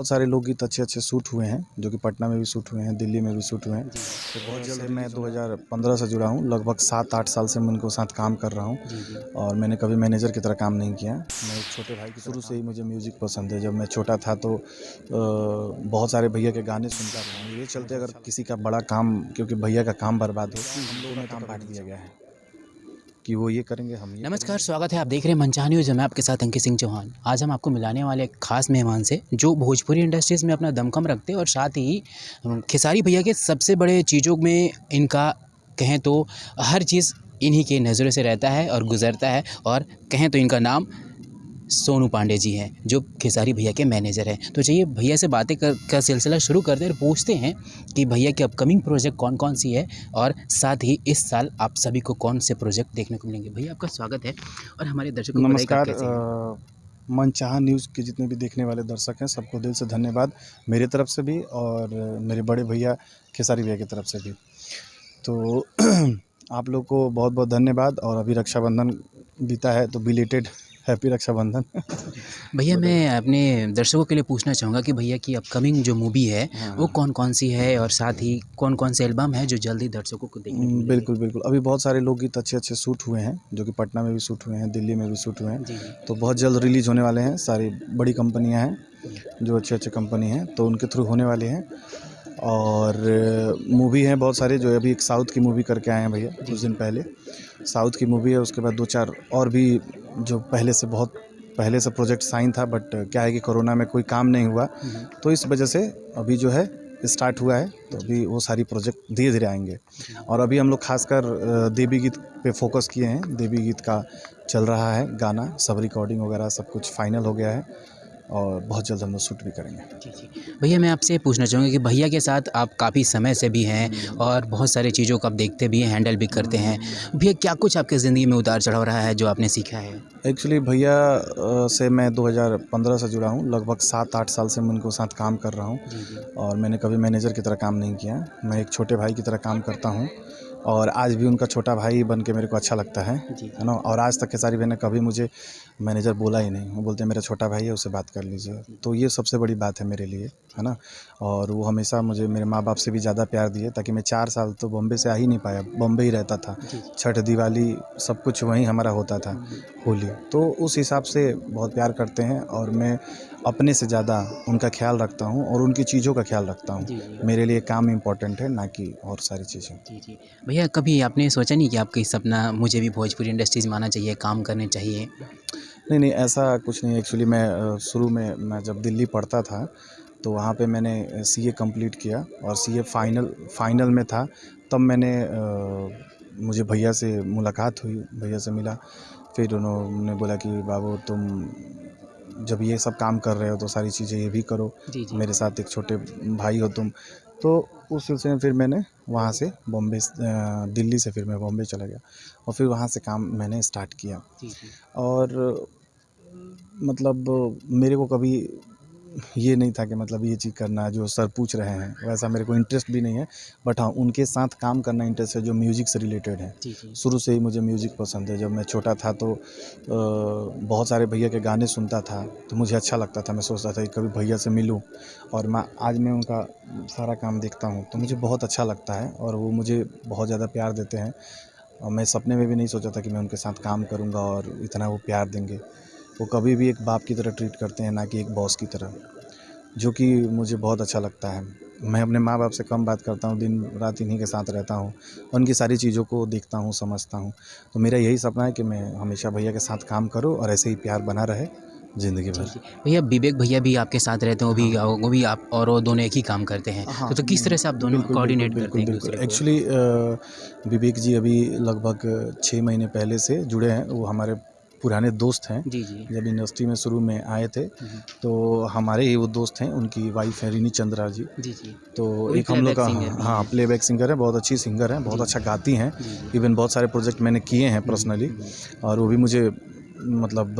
बहुत सारे लोकगीत अच्छे शूट हुए हैं, जो कि पटना में भी शूट हुए हैं, दिल्ली में भी शूट हुए हैं। तो बहुत जल्द मैं 2015 से जुड़ा हूँ, लगभग 7-8 साल से मैं उनके साथ काम कर रहा हूँ। और मैंने कभी मैनेजर की तरह काम नहीं किया। मैं एक छोटे भाई की शुरू से ही मुझे म्यूज़िक पसंद है। जब मैं छोटा था तो बहुत सारे भैया के गाने सुनता था। मेरे चलते अगर किसी का बड़ा काम, क्योंकि भैया का काम बर्बाद हो, हम लोगों में काम बांट दिया गया है कि वो ये करेंगे, हम ये नमस्कार, करेंगे। स्वागत है। आप देख रहे हैं मनचाहा न्यूज़। मैं आपके साथ अंकित सिंह चौहान। आज हम आपको मिलाने वाले एक खास मेहमान से, जो भोजपुरी इंडस्ट्रीज़ में अपना दमखम रखते हैं और साथ ही खेसारी भैया के सबसे बड़े चीज़ों में इनका कहें तो हर चीज़ इन्हीं के नज़रों से रहता है और गुजरता है। और कहें तो इनका नाम सोनू पांडे जी हैं, जो खेसारी भैया के मैनेजर हैं। तो चलिए भैया से बातें का सिलसिला शुरू करते हैं और पूछते हैं कि भैया की अपकमिंग प्रोजेक्ट कौन कौन सी है और साथ ही इस साल आप सभी को कौन से प्रोजेक्ट देखने को मिलेंगे। भैया आपका स्वागत है और हमारे दर्शकों को बताइए कि आप नमस्कार। कैसे हैं। मनचाहा न्यूज़ के जितने भी देखने वाले दर्शक हैं, सबको दिल से धन्यवाद, मेरे तरफ से भी और मेरे बड़े भैया खेसारी भैया की तरफ से भी। तो आप लोग को बहुत बहुत धन्यवाद। और अभी रक्षाबंधन बीता है, तो बिलेटेड हैप्पी रक्षाबंधन। भैया बताइए। मैं अपने दर्शकों के लिए पूछना चाहूँगा कि भैया की अपकमिंग जो मूवी है वो कौन कौन सी है और साथ ही कौन कौन से एल्बम है जो जल्दी दर्शकों को देखने को मिलेंगे। बिल्कुल। अभी बहुत सारे लोकगीत अच्छे शूट हुए हैं, जो कि पटना में भी शूट हुए हैं, दिल्ली में भी शूट हुए हैं। जी जी तो बहुत जल्द रिलीज़ होने वाले हैं। सारी बड़ी कंपनियां हैं, जो अच्छे कंपनी हैं, तो उनके थ्रू होने वाले हैं। और मूवी हैं बहुत सारे, जो अभी एक साउथ की मूवी करके आए हैं भैया कुछ दिन पहले। साउथ की मूवी है, उसके बाद 2-4 और भी जो बहुत पहले से प्रोजेक्ट साइन था, बट क्या है कि कोरोना में कोई काम नहीं हुआ, तो इस वजह से अभी जो है स्टार्ट हुआ है। तो अभी वो सारी प्रोजेक्ट धीरे धीरे आएंगे। और अभी हम लोग खासकर देवी गीत पे फोकस किए हैं। देवी गीत का चल रहा है गाना, सब रिकॉर्डिंग वगैरह सब कुछ फाइनल हो गया है और बहुत जल्द हम लोग शूट भी करेंगे। जी। भैया मैं आपसे पूछना चाहूँगा कि भैया के साथ आप काफ़ी समय से भी हैं और बहुत सारी चीज़ों को आप देखते भी हैं, हैंडल भी करते हैं। भैया क्या कुछ आपकी ज़िंदगी में उतार चढ़ाव रहा है जो आपने सीखा है। एक्चुअली भैया से मैं 2015 से जुड़ा हूँ, लगभग 7-8 साल से मैं उनके साथ काम कर रहा हूँ। और मैंने कभी मैनेजर की तरह काम नहीं किया। मैं एक छोटे भाई की तरह काम करता हूँ और आज भी उनका छोटा भाई बन के मेरे को अच्छा लगता है ना। और आज तक खेसारी भाई ने कभी मुझे मैनेजर बोला ही नहीं। वो बोलते हैं मेरा छोटा भाई है, उससे बात कर लीजिए। तो ये सबसे बड़ी बात है मेरे लिए, है ना। और वो हमेशा मुझे मेरे माँ बाप से भी ज़्यादा प्यार दिए, ताकि मैं 4 साल तो बॉम्बे से आ ही नहीं पाया, बॉम्बे ही रहता था। छठ, दिवाली सब कुछ वहीं हमारा होता था, होली। तो उस हिसाब से बहुत प्यार करते हैं और मैं अपने से ज़्यादा उनका ख्याल रखता हूँ और उनकी चीज़ों का ख्याल रखता हूँ। मेरे लिए काम इम्पोर्टेंट है, ना कि और सारी चीज़ें। जी। भैया कभी आपने सोचा नहीं कि आपका ये सपना मुझे भी भोजपुरी इंडस्ट्रीज़ में आना चाहिए, काम करने चाहिए। नहीं, ऐसा कुछ नहीं। एक्चुअली मैं शुरू में मैं जब दिल्ली पढ़ता था, तो वहाँ पे मैंने सीए कंप्लीट किया और सीए फाइनल में था। तब मुझे भैया से मुलाकात हुई, भैया से मिला। फिर उन्होंने बोला कि बाबू तुम जब ये सब काम कर रहे हो तो सारी चीज़ें ये भी करो, मेरे साथ एक छोटे भाई हो तुम। तो उस सिलसिले में फिर मैंने वहाँ से दिल्ली से फिर मैं बॉम्बे चला गया और फिर वहाँ से काम मैंने स्टार्ट किया। और मतलब मेरे को कभी ये नहीं था कि मतलब ये चीज़ करना जो सर पूछ रहे हैं, वैसा मेरे को इंटरेस्ट भी नहीं है। बट हाँ, उनके साथ काम करना इंटरेस्ट है, जो म्यूज़िक से रिलेटेड है। शुरू से ही मुझे म्यूज़िक पसंद है। जब मैं छोटा था तो बहुत सारे भैया के गाने सुनता था, तो मुझे अच्छा लगता था। मैं सोचता था कि कभी भैया से मिलूं। और आज मैं उनका सारा काम देखता हूँ तो मुझे बहुत अच्छा लगता है और वो मुझे बहुत ज़्यादा प्यार देते हैं। और मैं सपने में भी नहीं सोचा था कि मैं उनके साथ काम करूँगा और इतना वो प्यार देंगे। वो कभी भी एक बाप की तरह ट्रीट करते हैं, ना कि एक बॉस की तरह, जो कि मुझे बहुत अच्छा लगता है। मैं अपने माँ बाप से कम बात करता हूँ, दिन रात इन्हीं के साथ रहता हूँ, उनकी सारी चीज़ों को देखता हूँ, समझता हूँ। तो मेरा यही सपना है कि मैं हमेशा भैया के साथ काम करूँ और ऐसे ही प्यार बना रहे ज़िंदगी भर। भैया विवेक भैया भी आपके साथ रहते हैं, वो भी आप और वो दोनों एक ही काम करते हैं। हाँ, तो किस तरह से आप दोनों कोऑर्डिनेट करते हैं एक बिल्कुल। दूसरे को। एक्चुअली विवेक जी अभी लगभग 6 महीने पहले से जुड़े हैं। वो हमारे पुराने दोस्त हैं। जी। जब इंडस्ट्री में शुरू में आए थे, तो हमारे ही वो दोस्त हैं। उनकी वाइफ है रिनी चंद्रा जी। तो वो भी एक हम लोग प्लेबैक का, सिंगर भी हाँ, हैं। प्लेबैक सिंगर है, बहुत अच्छी सिंगर हैं, बहुत अच्छा गाती हैं। इवन बहुत सारे प्रोजेक्ट मैंने किए हैं पर्सनली, और वो भी मुझे मतलब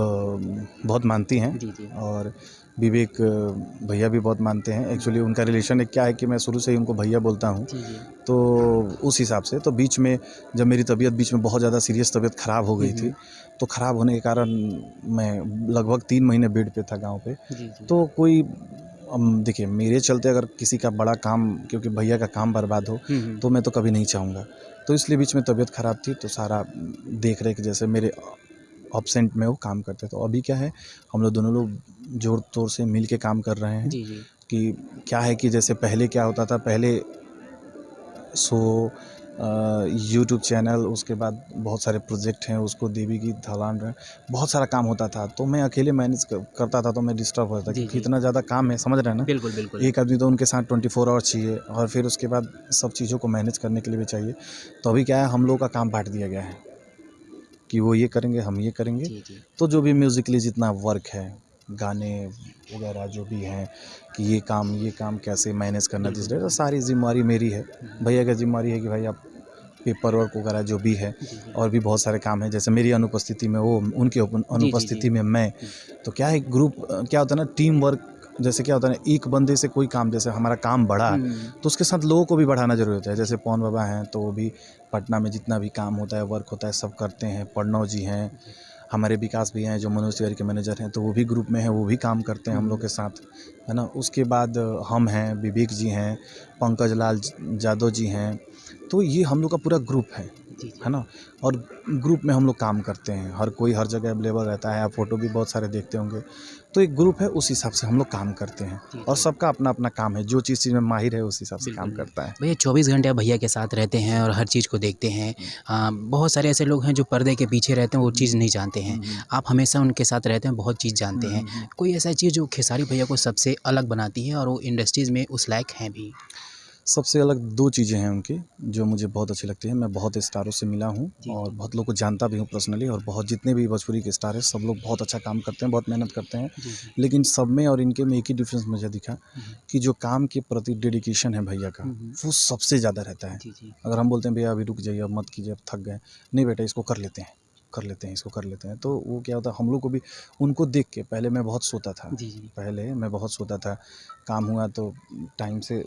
बहुत मानती हैं। और विवेक भैया भी बहुत मानते हैं। एक्चुअली उनका रिलेशन एक क्या है कि मैं शुरू से ही उनको भैया बोलता हूँ। तो उस हिसाब से तो बीच में जब मेरी तबीयत बीच में बहुत ज़्यादा सीरियस तबीयत ख़राब हो गई थी, तो ख़राब होने के कारण मैं लगभग 3 महीने बेड पे था गाँव पे। तो कोई देखिए मेरे चलते अगर किसी का बड़ा काम, क्योंकि भैया का काम बर्बाद हो तो मैं तो कभी नहीं चाहूँगा। तो इसलिए बीच में तबीयत ख़राब थी तो सारा देख रेख जैसे मेरे एब्सेंट में वो काम करते। तो अभी क्या है, हम लोग दोनों लोग ज़ोर तोर से मिल के काम कर रहे हैं। जी, जी। कि क्या है कि जैसे पहले क्या होता था, पहले सो यूट्यूब चैनल, उसके बाद बहुत सारे प्रोजेक्ट हैं, उसको देवी की ढलान रहे, बहुत सारा काम होता था तो मैं अकेले मैनेज करता था तो मैं डिस्टर्ब होता था, जी, क्योंकि जी। इतना ज़्यादा काम है, समझ रहे हैं ना। बिल्कुल, बिल्कुल। एक आदमी तो उनके साथ 24 आवर चाहिए और फिर उसके बाद सब चीज़ों को मैनेज करने के लिए भी चाहिए। तो अभी क्या है, हम लोग का काम बांट दिया गया है कि वो ये करेंगे, हम ये करेंगे। जी, जी। तो जो भी म्यूज़िकली जितना वर्क है, गाने वगैरह जो भी हैं, कि ये काम कैसे मैनेज करना, बिल्कुल, जिस तरह बिल्कुल। सारी ज़िम्मेवारी मेरी है। भैया की ज़िम्मेवारी है कि भाई आप पेपर वर्क वगैरह जो भी है, जी, जी। और भी बहुत सारे काम हैं, जैसे मेरी अनुपस्थिति में वो, उनकी जी, जी, जी। अनुपस्थिति में मैं। तो क्या है, ग्रुप क्या होता है ना, टीम वर्क। जैसे क्या होता है ना, एक बंदे से कोई काम, जैसे हमारा काम बढ़ा हुँ। तो उसके साथ लोगों को भी बढ़ाना ज़रूरी होता है। जैसे पवन बाबा हैं तो वो भी पटना में जितना भी काम होता है, वर्क होता है, सब करते हैं। प्रणव जी हैं, जी। हमारे विकास भैया हैं जो मनोज तिवारी के मैनेजर हैं, तो वो भी ग्रुप में हैं, वो भी काम करते हैं हम लोग हुँ। के साथ, है ना। उसके बाद हम हैं, विवेक जी हैं, पंकज लाल यादव जी हैं। तो ये हम लोग का पूरा ग्रुप जी, जी। है ना। और ग्रुप में हम लोग काम करते हैं, हर कोई हर जगह अवेलेबल रहता है। आप फ़ोटो भी बहुत सारे देखते होंगे। तो एक ग्रुप है, उस हिसाब से हम लोग काम करते हैं। जी, और जी। सबका अपना अपना काम है, जो चीज़ में माहिर है उस हिसाब से काम बिल्कुल। करता है। भैया 24 घंटे आप भैया के साथ रहते हैं और हर चीज़ को देखते हैं। बहुत सारे ऐसे लोग हैं जो पर्दे के पीछे रहते हैं, वो चीज़ नहीं जानते हैं। आप हमेशा उनके साथ रहते हैं, बहुत चीज़ जानते हैं। कोई ऐसा चीज़ जो खेसारी भैया को सबसे अलग बनाती है और वो इंडस्ट्रीज़ में उस लायक हैं भी? सबसे अलग 2 चीज़ें हैं उनकी, जो मुझे बहुत अच्छी लगती हैं। मैं बहुत स्टारों से मिला हूँ जी, और जी। बहुत लोग को जानता भी हूँ पर्सनली, और बहुत जितने भी भोजपुरी के स्टार हैं, सब लोग बहुत अच्छा काम करते हैं, बहुत मेहनत करते हैं। जी, जी। लेकिन सब में और इनके में एक ही डिफ़रेंस मुझे दिखा, हुँ, कि जो काम के प्रति डेडिकेशन है भैया का, हुँ, हुँ। वो सबसे ज़्यादा रहता है। जी, जी। अगर हम बोलते हैं भैया अभी रुक जाइए, अब मत कीजिए, अब थक गए। नहीं बेटा, इसको कर लेते हैं, इसको कर लेते हैं। तो वो क्या होता है, हम लोग को भी उनको देख के, पहले मैं बहुत सोता था। जी, जी। पहले मैं बहुत सोता था, काम हुआ तो टाइम से,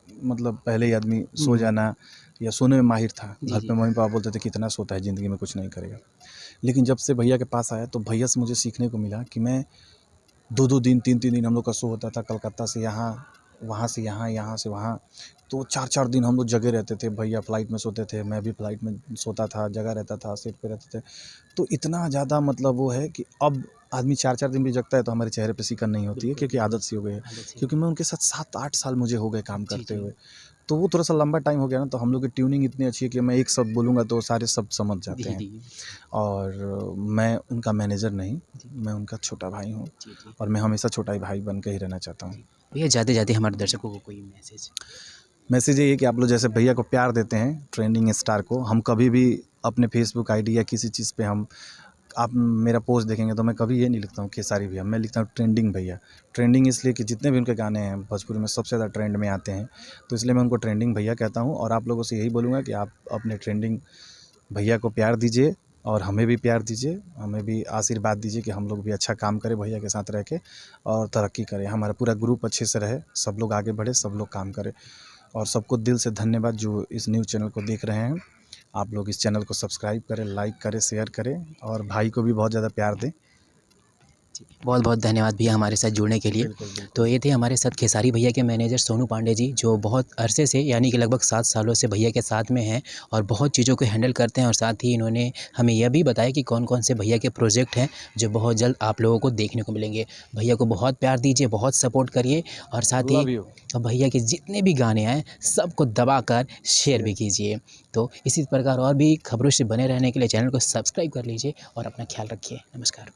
मतलब पहले ही आदमी सो हुँ। जाना, या सोने में माहिर था। जी, घर पे जी। मम्मी पापा बोलते थे कितना सोता है, ज़िंदगी में कुछ नहीं करेगा। लेकिन जब से भैया के पास आया तो भैया से मुझे सीखने को मिला कि मैं 2-2 दिन 3-3 दिन हम लोग का शो होता था, कलकत्ता से यहाँ, वहाँ से यहाँ, यहाँ से वहाँ। तो 4-4 दिन हम लोग जगे रहते थे। भैया फ्लाइट में सोते थे, मैं भी फ्लाइट में सोता था, जगा रहता था, सीट पे रहते थे। तो इतना ज़्यादा मतलब वो है कि अब आदमी 4-4 दिन भी जगता है तो हमारे चेहरे पे सिकन नहीं होती है, बिल्कुल, क्योंकि बिल्कुल। आदत सी हो गई है। आदत सी हो क्योंकि गई। मैं उनके साथ 7-8 साल मुझे हो गए काम जी, करते जी। हुए। तो वो थोड़ा-सा लंबा टाइम हो गया ना, तो हम लोग की ट्यूनिंग इतनी अच्छी है कि मैं एक शब्द बोलूँगा तो सारे शब्द समझ जाते जी, हैं। जी। और मैं उनका मैनेजर नहीं, जी। मैं उनका छोटा भाई हूँ, जी, जी। और मैं हमेशा छोटा ही भाई बन के ही रहना चाहता हूँ। जी। भैया जाते-जाते हमारे दर्शकों को कोई मैसेज? मैसेज यही है कि आप लोग जैसे भैया को प्यार देते हैं, ट्रेंडिंग स्टार को, हम कभी भी अपने फेसबुक आईडी या किसी चीज़ पे हम, आप मेरा पोस्ट देखेंगे तो मैं कभी ये नहीं लिखता हूँ खेसारी भैया, मैं लिखता हूँ ट्रेंडिंग भैया। ट्रेंडिंग इसलिए कि जितने भी उनके गाने हैं भोजपुरी में सबसे ज़्यादा ट्रेंड में आते हैं, तो इसलिए मैं उनको ट्रेंडिंग भैया कहता हूँ। और आप लोगों से यही बोलूँगा कि आप अपने ट्रेंडिंग भैया को प्यार दीजिए, और हमें भी प्यार दीजिए, हमें भी आशीर्वाद दीजिए कि हम लोग भी अच्छा काम करें भैया के साथ रह के, और तरक्की करें, हमारा पूरा ग्रुप अच्छे से रहे, सब लोग आगे बढ़े, सब लोग काम करें। और सबको दिल से धन्यवाद जो इस न्यूज़ चैनल को देख रहे हैं। आप लोग इस चैनल को सब्सक्राइब करें, लाइक करें, शेयर करें, और भाई को भी बहुत ज़्यादा प्यार दें। जी, बहुत-बहुत धन्यवाद भैया हमारे साथ जुड़ने के लिए। बिल्कुल, तो बिल्कुल। ये थे हमारे साथ खेसारी भैया के मैनेजर सोनू पांडे जी, जो बहुत अरसे से यानी कि लगभग 7 सालों से भैया के साथ में हैं और बहुत चीज़ों को हैंडल करते हैं और साथ ही इन्होंने हमें यह भी बताया कि कौन-कौन से भैया के प्रोजेक्ट हैं, जो बहुत जल्द आप लोगों को देखने को मिलेंगे। भैया को बहुत प्यार दीजिए, बहुत सपोर्ट करिए और साथ ही लव यू। भैया के जितने भी गाने आएँ, सबको दबाकर शेयर भी यस। कीजिए। तो इसी प्रकार और भी खबरों से बने रहने के लिए चैनल को सब्सक्राइब कर लीजिए और अपना ख्याल रखिए। नमस्कार।